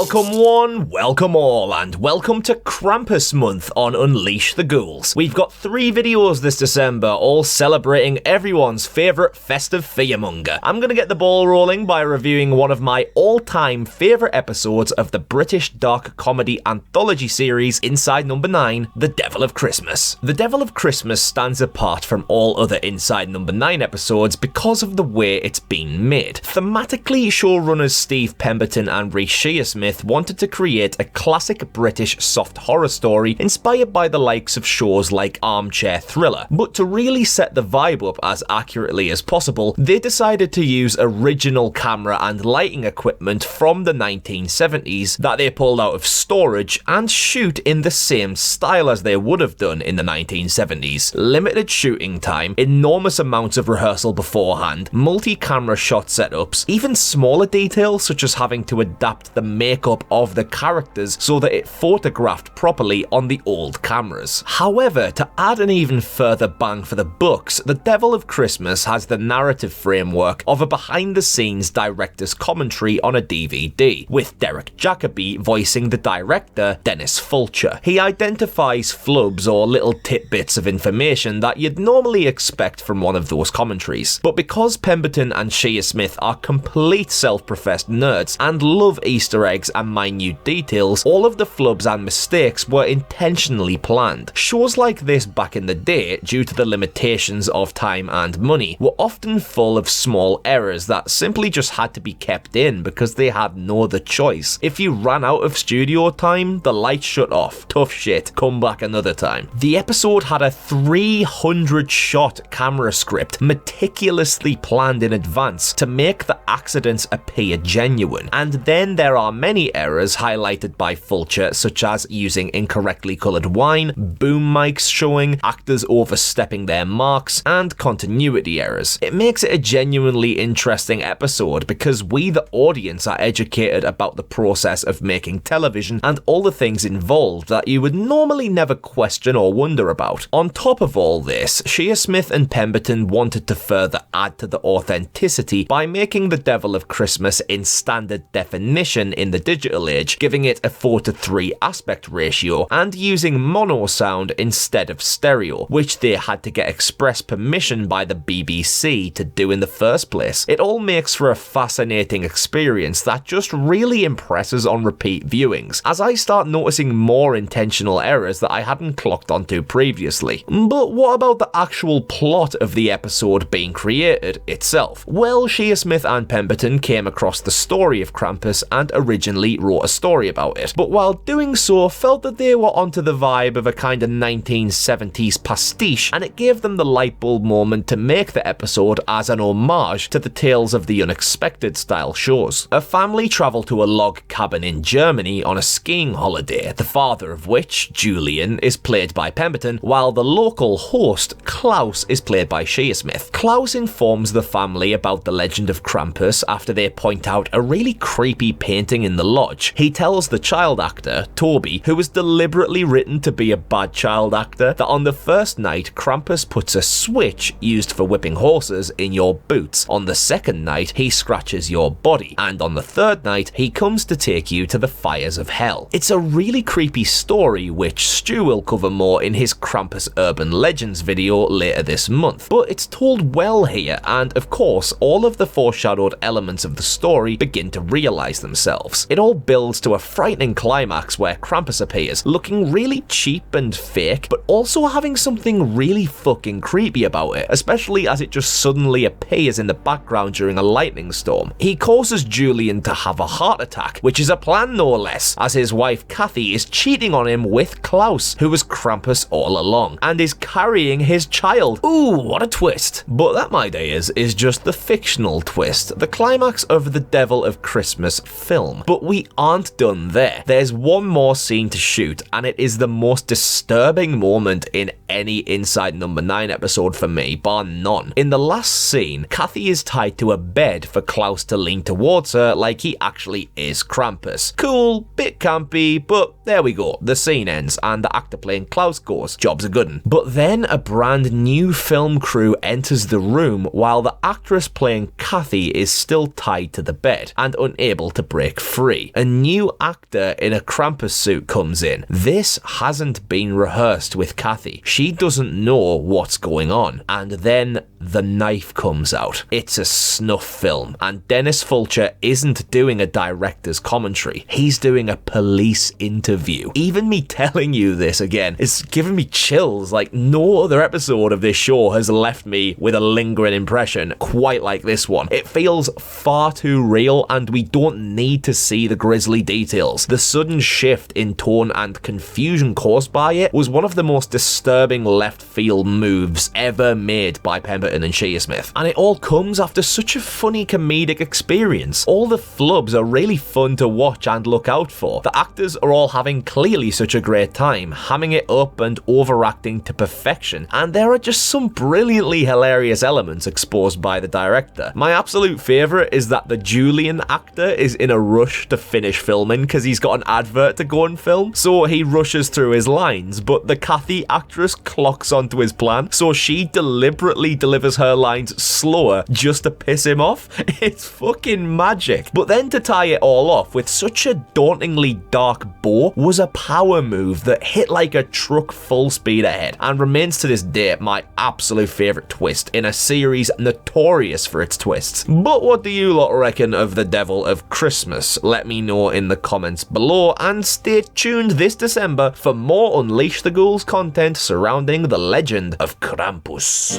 Welcome one, welcome all, and welcome to Krampus Month on Unleash The Ghouls. We've got 3 videos this December, all celebrating everyone's favourite festive fearmonger. I'm gonna get the ball rolling by reviewing one of my all-time favourite episodes of the British dark comedy anthology series Inside Number 9, The Devil of Christmas. The Devil of Christmas stands apart from all other Inside Number 9 episodes because of the way it's been made. Thematically, showrunners Steve Pemberton and Rhys Shearsmith wanted to create a classic British soft horror story inspired by the likes of shows like Armchair Thriller, but to really set the vibe up as accurately as possible, they decided to use original camera and lighting equipment from the 1970s that they pulled out of storage and shoot in the same style as they would have done in the 1970s. Limited shooting time, enormous amounts of rehearsal beforehand, multi-camera shot setups, even smaller details such as having to adapt the makeup of the characters so that it photographed properly on the old cameras. However, to add an even further bang for the bucks, The Devil of Christmas has the narrative framework of a behind-the-scenes director's commentary on a DVD, with Derek Jacobi voicing the director, Dennis Fulcher. He identifies flubs or little tidbits of information that you'd normally expect from one of those commentaries. But because Pemberton and Shearsmith are complete self-professed nerds and love Easter eggs and minute details, all of the flubs and mistakes were intentionally planned. Shows like this back in the day, due to the limitations of time and money, were often full of small errors that simply just had to be kept in because they had no other choice. If you ran out of studio time, the lights shut off. Tough shit, come back another time. The episode had a 300-shot camera script meticulously planned in advance to make the accidents appear genuine, and then there are many errors highlighted by Fulcher, such as using incorrectly coloured wine, boom mics showing, actors overstepping their marks, and continuity errors. It makes it a genuinely interesting episode because we, the audience, are educated about the process of making television and all the things involved that you would normally never question or wonder about. On top of all this, Shearsmith and Pemberton wanted to further add to the authenticity by making The Devil of Christmas in standard definition in the digital age, giving it a 4:3 aspect ratio, and using mono sound instead of stereo, which they had to get express permission by the BBC to do in the first place. It all makes for a fascinating experience that just really impresses on repeat viewings, as I start noticing more intentional errors that I hadn't clocked onto previously. But what about the actual plot of the episode being created itself? Well, Shearsmith and Pemberton came across the story of Krampus and originally wrote a story about it, but while doing so felt that they were onto the vibe of a kind of 1970s pastiche, and it gave them the lightbulb moment to make the episode as an homage to the Tales of the Unexpected style shows. A family travel to a log cabin in Germany on a skiing holiday, the father of which, Julian, is played by Pemberton, while the local host, Klaus, is played by Shearsmith. Klaus informs the family about the legend of Krampus after they point out a really creepy painting in the lodge. He tells the child actor, Toby, who was deliberately written to be a bad child actor, that on the first night Krampus puts a switch used for whipping horses in your boots. On the second night he scratches your body, and on the third night he comes to take you to the fires of hell. It's a really creepy story which Stu will cover more in his Krampus Urban Legends video later this month, but it's told well here, and of course all of the foreshadowed elements of the story begin to realise themselves. It all builds to a frightening climax where Krampus appears, looking really cheap and fake, but also having something really fucking creepy about it, especially as it just suddenly appears in the background during a lightning storm. He causes Julian to have a heart attack, which is a plan no less, as his wife Kathy is cheating on him with Klaus, who was Krampus all along, and is carrying his child. Ooh, what a twist. But that, my dears, is just the fictional twist, the climax of The Devil of Christmas film. But we aren't done there. There's one more scene to shoot, and it is the most disturbing moment in any Inside Number 9 episode for me, bar none. In the last scene, Kathy is tied to a bed for Klaus to lean towards her like he actually is Krampus. Cool, bit campy, but there we go. The scene ends, and the actor playing Klaus goes, job's a good un. But then a brand new film crew enters the room while the actress playing Kathy is still tied to the bed and unable to break free. 3, a new actor in a Krampus suit comes in. This hasn't been rehearsed with Kathy. She doesn't know what's going on. And then the knife comes out. It's a snuff film, and Dennis Fulcher isn't doing a director's commentary. He's doing a police interview. Even me telling you this again is giving me chills. Like, no other episode of this show has left me with a lingering impression quite like this one. It feels far too real, and we don't need to see the grisly details. The sudden shift in tone and confusion caused by it was one of the most disturbing left field moves ever made by Pemberton and Shearsmith. And it all comes after such a funny comedic experience. All the flubs are really fun to watch and look out for. The actors are all having clearly such a great time, hamming it up and overacting to perfection, and there are just some brilliantly hilarious elements exposed by the director. My absolute favourite is that the Julian actor is in a rush to finish filming because he's got an advert to go and film, so he rushes through his lines, but the Kathy actress clocks onto his plan, so she deliberately delivers her lines slower just to piss him off. It's fucking magic. But then to tie it all off with such a dauntingly dark bow was a power move that hit like a truck full speed ahead and remains to this day my absolute favourite twist in a series notorious for its twists. But what do you lot reckon of the Devil of Christmas? Let me know in the comments below, and stay tuned this December for more Unleash the Ghouls content surrounding the legend of Krampus.